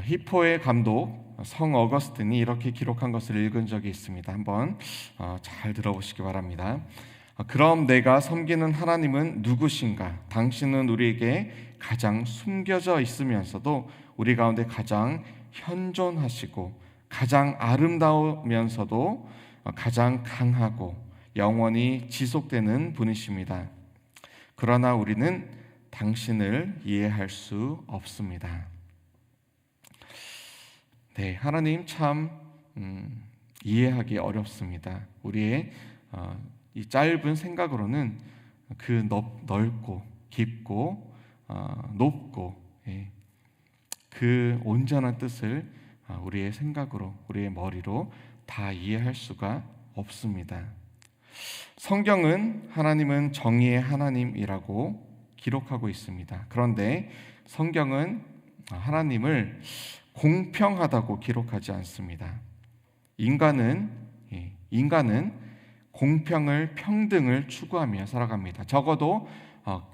히포의 감독 성 어거스틴이 이렇게 기록한 것을 읽은 적이 있습니다. 한번 잘 들어보시기 바랍니다. 그럼 내가 섬기는 하나님은 누구신가? 당신은 우리에게 가장 숨겨져 있으면서도 우리 가운데 가장 현존하시고 가장 아름다우면서도 가장 강하고 영원히 지속되는 분이십니다. 그러나 우리는 당신을 이해할 수 없습니다. 네, 하나님 참 이해하기 어렵습니다. 우리의 이 짧은 생각으로는 그 넓고 깊고 높고 그 온전한 뜻을 우리의 생각으로, 우리의 머리로 다 이해할 수가 없습니다. 성경은 하나님은 정의의 하나님이라고 기록하고 있습니다. 그런데 성경은 하나님을 공평하다고 기록하지 않습니다. 인간은 공평을, 평등을 추구하며 살아갑니다. 적어도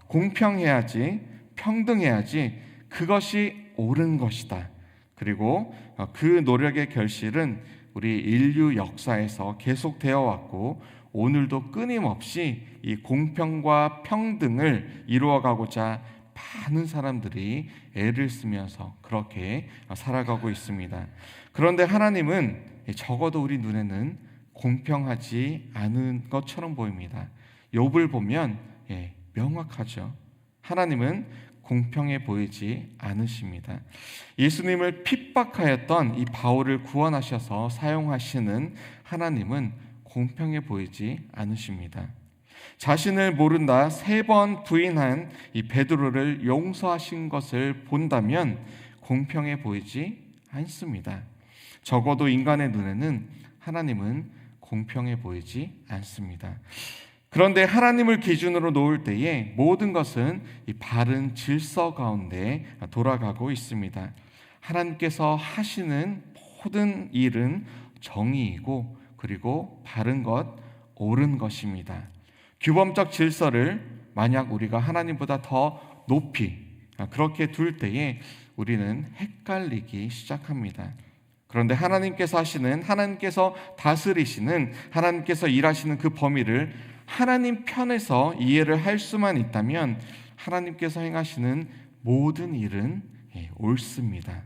공평해야지, 평등해야지, 그것이 옳은 것이다. 그리고 그 노력의 결실은 우리 인류 역사에서 계속되어 왔고 오늘도 끊임없이 이 공평과 평등을 이루어가고자 많은 사람들이 애를 쓰면서 그렇게 살아가고 있습니다. 그런데 하나님은 적어도 우리 눈에는 공평하지 않은 것처럼 보입니다. 욥을 보면 명확하죠. 하나님은 공평해 보이지 않으십니다. 예수님을 핍박하였던 이 바울을 구원하셔서 사용하시는 하나님은 공평해 보이지 않으십니다. 자신을 모른다 3번 부인한 이 베드로를 용서하신 것을 본다면 공평해 보이지 않습니다. 적어도 인간의 눈에는 하나님은 공평해 보이지 않습니다. 그런데 하나님을 기준으로 놓을 때에 모든 것은 이 바른 질서 가운데 돌아가고 있습니다. 하나님께서 하시는 모든 일은 정의이고 그리고 바른 것, 옳은 것입니다. 규범적 질서를 만약 우리가 하나님보다 더 높이 그렇게 둘 때에 우리는 헷갈리기 시작합니다. 그런데 하나님께서 하시는, 하나님께서 다스리시는, 하나님께서 일하시는 그 범위를 하나님 편에서 이해를 할 수만 있다면 하나님께서 행하시는 모든 일은 옳습니다.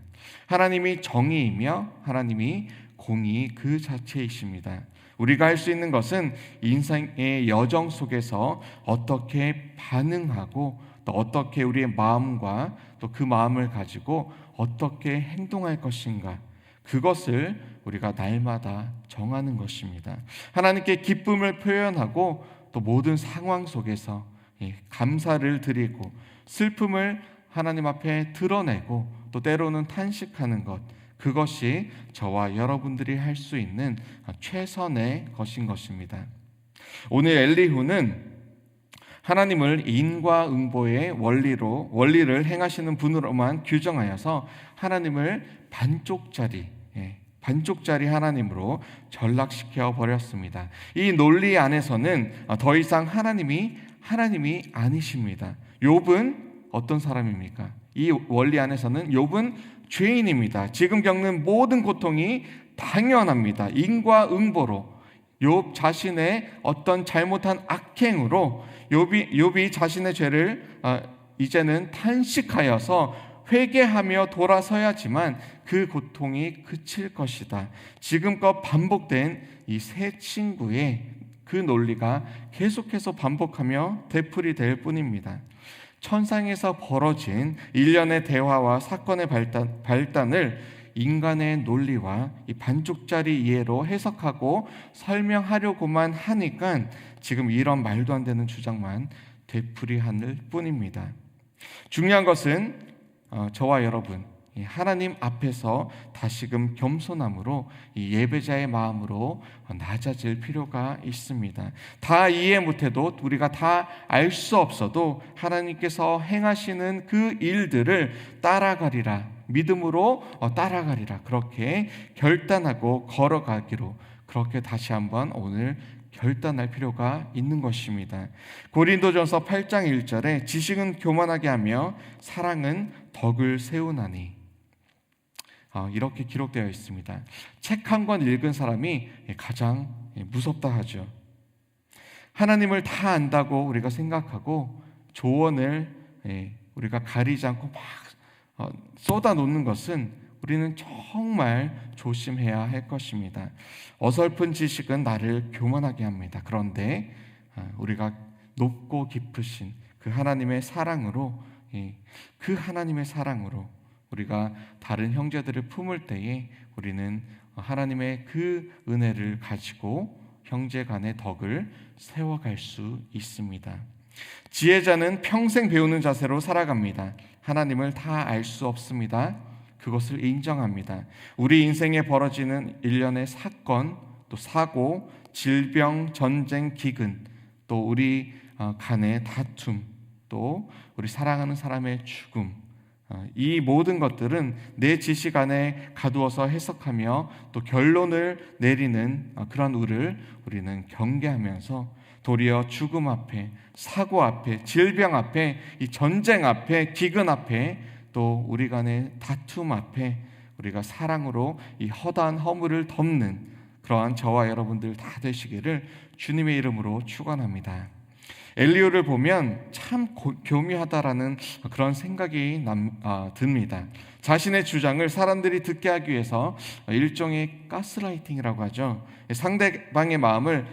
하나님이 정의이며 하나님이 공의 그 자체이십니다. 우리가 할 수 있는 것은 인생의 여정 속에서 어떻게 반응하고 또 어떻게 우리의 마음과 또 그 마음을 가지고 어떻게 행동할 것인가, 그것을 우리가 날마다 정하는 것입니다. 하나님께 기쁨을 표현하고 또 모든 상황 속에서 감사를 드리고 슬픔을 하나님 앞에 드러내고 또 때로는 탄식하는 것, 그것이 저와 여러분들이 할 수 있는 최선의 것인 것입니다. 오늘 엘리후는 하나님을 인과응보의 원리를 행하시는 분으로만 규정하여서 하나님을 반쪽짜리 하나님으로 전락시켜 버렸습니다. 이 논리 안에서는 더 이상 하나님이 아니십니다. 욥은 어떤 사람입니까? 이 원리 안에서는 욥은 죄인입니다. 지금 겪는 모든 고통이 당연합니다. 인과응보로 욥 자신의 어떤 잘못한 악행으로 욥이 자신의 죄를 이제는 탄식하여서 회개하며 돌아서야지만 그 고통이 그칠 것이다. 지금껏 반복된 이 세 친구의 그 논리가 계속해서 반복하며 되풀이될 뿐입니다. 천상에서 벌어진 일련의 대화와 사건의 발단을 인간의 논리와 이 반쪽짜리 이해로 해석하고 설명하려고만 하니까 지금 이런 말도 안 되는 주장만 되풀이할 뿐입니다. 중요한 것은 저와 여러분 하나님 앞에서 다시금 겸손함으로 이 예배자의 마음으로 낮아질 필요가 있습니다. 다 이해 못해도, 우리가 다 알 수 없어도 하나님께서 행하시는 그 일들을 따라가리라, 믿음으로 따라가리라, 그렇게 결단하고 걸어가기로, 그렇게 다시 한번 오늘 결단할 필요가 있는 것입니다. 고린도전서 8장 1절에 지식은 교만하게 하며 사랑은 덕을 세우나니, 이렇게 기록되어 있습니다. 책 한 권 읽은 사람이 가장 무섭다 하죠. 하나님을 다 안다고 우리가 생각하고 조언을 우리가 가리지 않고 막 쏟아놓는 것은 우리는 정말 조심해야 할 것입니다. 어설픈 지식은 나를 교만하게 합니다. 그런데 우리가 높고 깊으신 그 하나님의 사랑으로 우리가 다른 형제들을 품을 때에 우리는 하나님의 그 은혜를 가지고 형제 간의 덕을 세워갈 수 있습니다. 지혜자는 평생 배우는 자세로 살아갑니다. 하나님을 다 알 수 없습니다. 그것을 인정합니다. 우리 인생에 벌어지는 일련의 사건, 또 사고, 질병, 전쟁, 기근, 또 우리 간의 다툼, 또 우리 사랑하는 사람의 죽음, 이 모든 것들은 내 지식 안에 가두어서 해석하며 또 결론을 내리는 그런 우를 우리는 경계하면서 도리어 죽음 앞에, 사고 앞에, 질병 앞에, 이 전쟁 앞에, 기근 앞에, 또 우리 간의 다툼 앞에 우리가 사랑으로 이 허다한 허물을 덮는 그러한 저와 여러분들 다 되시기를 주님의 이름으로 축원합니다. 엘리후를 보면 참 교묘하다라는 그런 생각이 듭니다. 자신의 주장을 사람들이 듣게 하기 위해서 일종의 가스라이팅이라고 하죠. 상대방의 마음을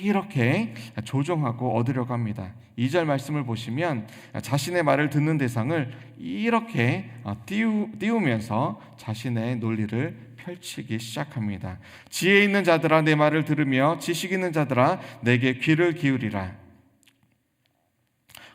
이렇게 조종하고 얻으려고 합니다. 2절 말씀을 보시면 자신의 말을 듣는 대상을 이렇게 띄우면서 자신의 논리를 펼치기 시작합니다. 지혜 있는 자들아 내 말을 들으며 지식 있는 자들아 내게 귀를 기울이라.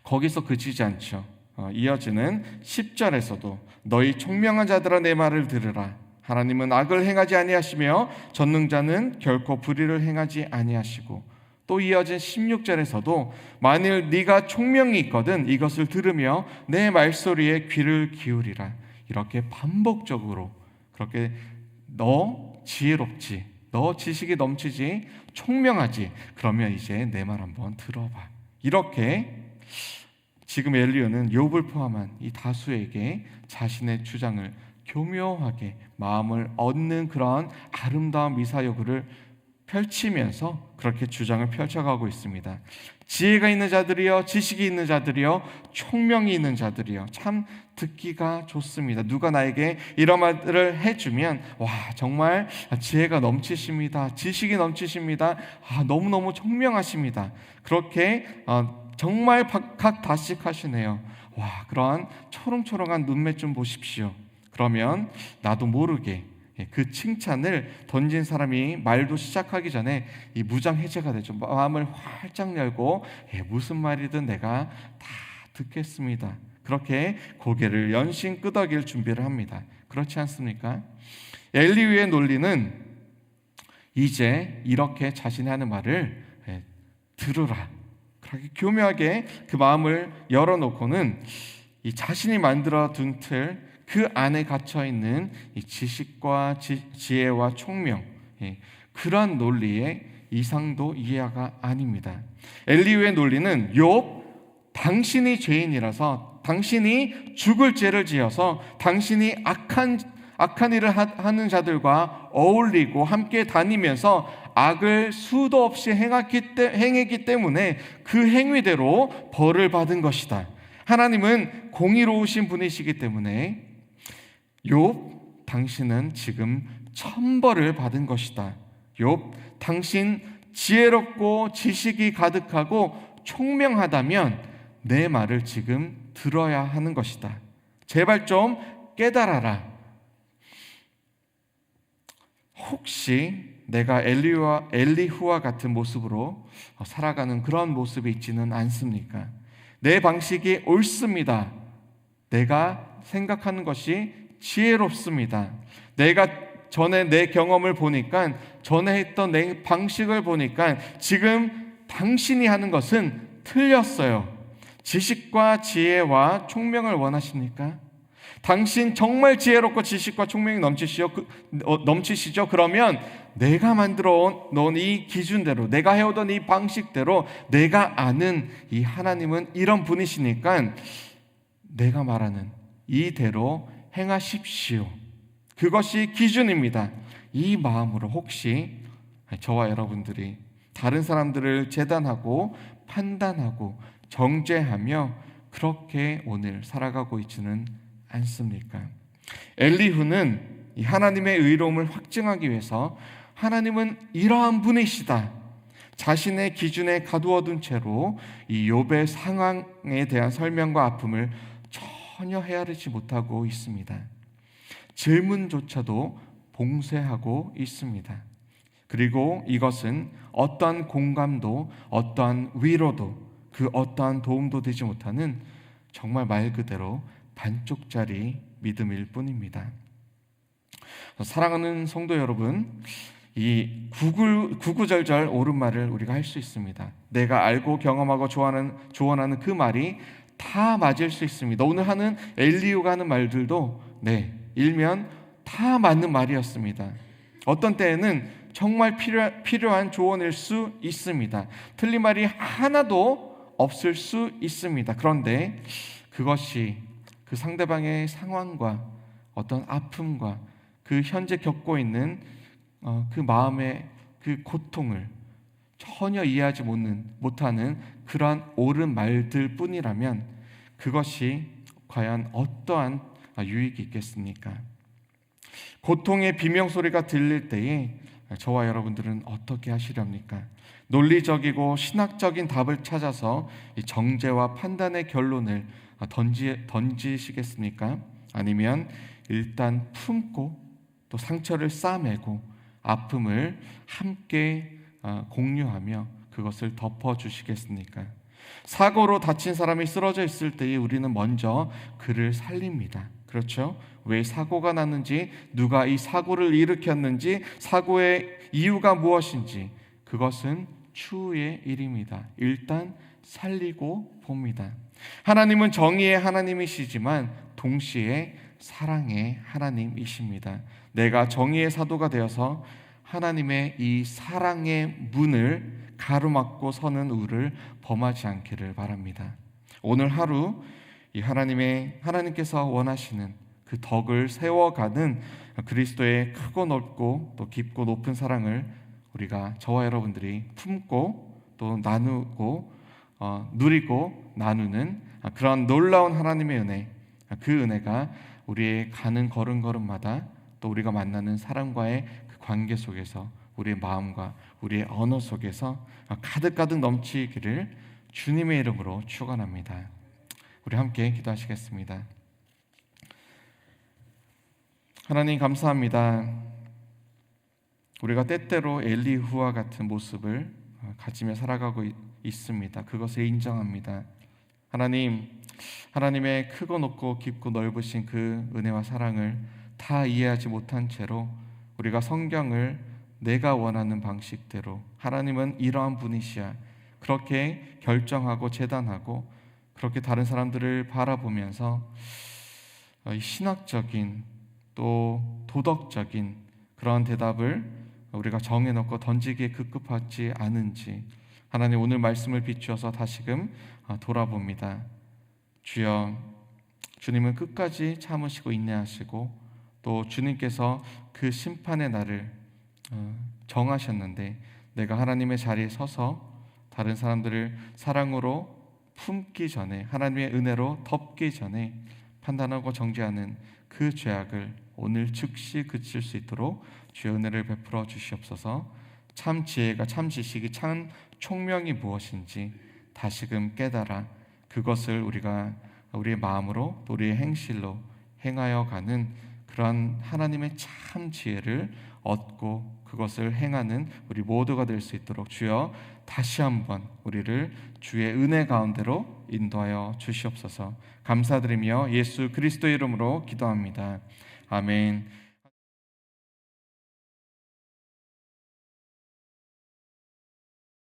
거기서 그치지 않죠. 이어지는 10절에서도 너희 총명한 자들아 내 말을 들으라. 하나님은 악을 행하지 아니하시며 전능자는 결코 불의를 행하지 아니하시고, 또 이어진 16절에서도 만일 네가 총명이 있거든 이것을 들으며 내 말소리에 귀를 기울이라. 이렇게 반복적으로 그렇게 너 지혜롭지, 너 지식이 넘치지, 총명하지, 그러면 이제 내 말 한번 들어봐. 이렇게 지금 엘리야는 욥을 포함한 이 다수에게 자신의 주장을 교묘하게 마음을 얻는 그런 아름다운 미사여구를 펼치면서 그렇게 주장을 펼쳐가고 있습니다. 지혜가 있는 자들이여, 지식이 있는 자들이여, 총명이 있는 자들이여. 참 듣기가 좋습니다. 누가 나에게 이런 말을 해주면 와 정말 지혜가 넘치십니다, 지식이 넘치십니다, 너무너무 총명하십니다, 그렇게 정말 박학다식하시네요. 와 그러한 초롱초롱한 눈매 좀 보십시오. 그러면 나도 모르게 그 칭찬을 던진 사람이 말도 시작하기 전에 이 무장해제가 되죠. 마음을 활짝 열고 무슨 말이든 내가 다 듣겠습니다. 그렇게 고개를 연신 끄덕일 준비를 합니다. 그렇지 않습니까? 엘리후의 논리는 이제 이렇게 자신이 하는 말을 들으라, 그렇게 교묘하게 그 마음을 열어놓고는 이 자신이 만들어 둔 틀, 그 안에 갇혀있는 이 지식과 지혜와 총명, 그러한 논리의 이상도 이해가 아닙니다. 엘리후의 논리는 욥, 당신이 죄인이라서, 당신이 죽을 죄를 지어서, 당신이 악한 일을 하는 자들과 어울리고 함께 다니면서 악을 수도 없이 행했기 때문에 그 행위대로 벌을 받은 것이다. 하나님은 공의로우신 분이시기 때문에 욥, 당신은 지금 천벌을 받은 것이다. 욥, 당신 지혜롭고 지식이 가득하고 총명하다면 내 말을 지금 들어야 하는 것이다. 제발 좀 깨달아라. 혹시 내가 엘리후와 같은 모습으로 살아가는 그런 모습이 있지는 않습니까? 내 방식이 옳습니다. 내가 생각하는 것이 지혜롭습니다. 내가 전에 내 경험을 보니까, 전에 했던 내 방식을 보니까 지금 당신이 하는 것은 틀렸어요. 지식과 지혜와 총명을 원하십니까? 당신 정말 지혜롭고 지식과 총명이 넘치시죠? 그러면 내가 만들어 놓은 이 기준대로, 내가 해오던 이 방식대로, 내가 아는 이 하나님은 이런 분이시니까 내가 말하는 이대로 행하십시오. 그것이 기준입니다. 이 마음으로 혹시 저와 여러분들이 다른 사람들을 재단하고 판단하고 정죄하며 그렇게 오늘 살아가고 있지는 않습니까? 엘리후는 이 하나님의 의로움을 확증하기 위해서 하나님은 이러한 분이시다, 자신의 기준에 가두어둔 채로 이 욥의 상황에 대한 설명과 아픔을 전혀 헤아리지 못하고 있습니다. 질문조차도 봉쇄하고 있습니다. 그리고 이것은 어떠한 공감도, 어떠한 위로도, 그 어떠한 도움도 되지 못하는 정말 말 그대로 반쪽짜리 믿음일 뿐입니다. 사랑하는 성도 여러분, 이 구구절절 옳은 말을 우리가 할 수 있습니다. 내가 알고 경험하고 조언하는 그 말이 다 맞을 수 있습니다. 오늘 하는 엘리후가 하는 말들도 일면 다 맞는 말이었습니다. 어떤 때에는 정말 필요한 조언일 수 있습니다. 틀린 말이 하나도 없을 수 있습니다. 그런데 그것이 그 상대방의 상황과 어떤 아픔과 그 현재 겪고 있는 그 마음의 그 고통을 전혀 이해하지 못하는 그러한 옳은 말들 뿐이라면 그것이 과연 어떠한 유익이 있겠습니까? 고통의 비명소리가 들릴 때에 저와 여러분들은 어떻게 하시렵니까? 논리적이고 신학적인 답을 찾아서 정죄와 판단의 결론을 던지시겠습니까? 아니면 일단 품고 또 상처를 싸매고 아픔을 함께 공유하며 그것을 덮어주시겠습니까? 사고로 다친 사람이 쓰러져 있을 때에 우리는 먼저 그를 살립니다. 그렇죠? 왜 사고가 났는지, 누가 이 사고를 일으켰는지, 사고의 이유가 무엇인지, 그것은 추후의 일입니다. 일단 살리고 봅니다. 하나님은 정의의 하나님이시지만 동시에 사랑의 하나님이십니다. 내가 정의의 사도가 되어서 하나님의 이 사랑의 문을 가로막고 서는 우를 범하지 않기를 바랍니다. 오늘 하루 이 하나님께서 원하시는 그 덕을 세워가는 그리스도의 크고 넓고 또 깊고 높은 사랑을 우리가 저와 여러분들이 품고 또 나누고 누리고 나누는 그런 놀라운 하나님의 은혜, 그 은혜가 우리의 가는 걸음걸음마다 또 우리가 만나는 사람과의 그 관계 속에서 우리의 마음과 우리의 언어 속에서 가득가득 넘치기를 주님의 이름으로 축원합니다. 우리 함께 기도하시겠습니다. 하나님 감사합니다. 우리가 때때로 엘리후와 같은 모습을 가지며 살아가고 있습니다. 그것을 인정합니다. 하나님의 크고 높고 깊고 넓으신 그 은혜와 사랑을 다 이해하지 못한 채로 우리가 성경을 내가 원하는 방식대로 하나님은 이러한 분이시야 그렇게 결정하고 재단하고 그렇게 다른 사람들을 바라보면서 신학적인 또 도덕적인 그러한 대답을 우리가 정해놓고 던지기에 급급하지 않은지 하나님 오늘 말씀을 비추어서 다시금 돌아봅니다. 주여, 주님은 끝까지 참으시고 인내하시고 또 주님께서 그 심판의 날을 정하셨는데 내가 하나님의 자리에 서서 다른 사람들을 사랑으로 품기 전에 하나님의 은혜로 덮기 전에 판단하고 정죄하는 그 죄악을 오늘 즉시 그칠 수 있도록 주의 은혜를 베풀어 주시옵소서. 참 지혜가 참 지식이 참 총명이 무엇인지 다시금 깨달아 그것을 우리가 우리의 마음으로 또 우리의 행실로 행하여 가는 그러한 하나님의 참 지혜를 얻고 그것을 행하는 우리 모두가 될 수 있도록 주여 다시 한번 우리를 주의 은혜 가운데로 인도하여 주시옵소서. 감사드리며 예수 그리스도의 이름으로 기도합니다. 아멘.